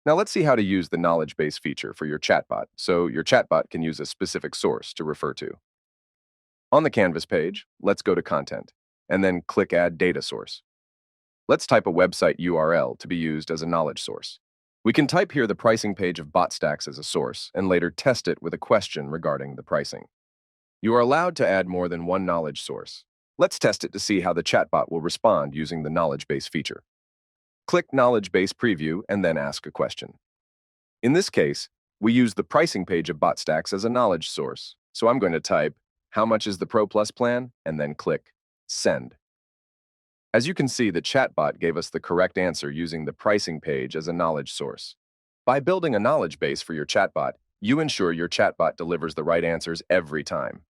Now let's see how to use the knowledge base feature for your chatbot, so your chatbot can use a specific source to refer to. On the Canvas page, let's go to Content, and then click Add Data Source. Let's type a website URL to be used as a knowledge source. We can type here the pricing page of Botstacks as a source, and later test it with a question regarding the pricing. You are allowed to add more than one knowledge source. Let's test it to see how the chatbot will respond using the knowledge base feature. Click Knowledge Base Preview and then ask a question. In this case, we use the pricing page of Botstacks as a knowledge source, so I'm going to type, "How much is the Pro Plus plan?" and then click Send. As you can see, the chatbot gave us the correct answer using the pricing page as a knowledge source. By building a knowledge base for your chatbot, you ensure your chatbot delivers the right answers every time.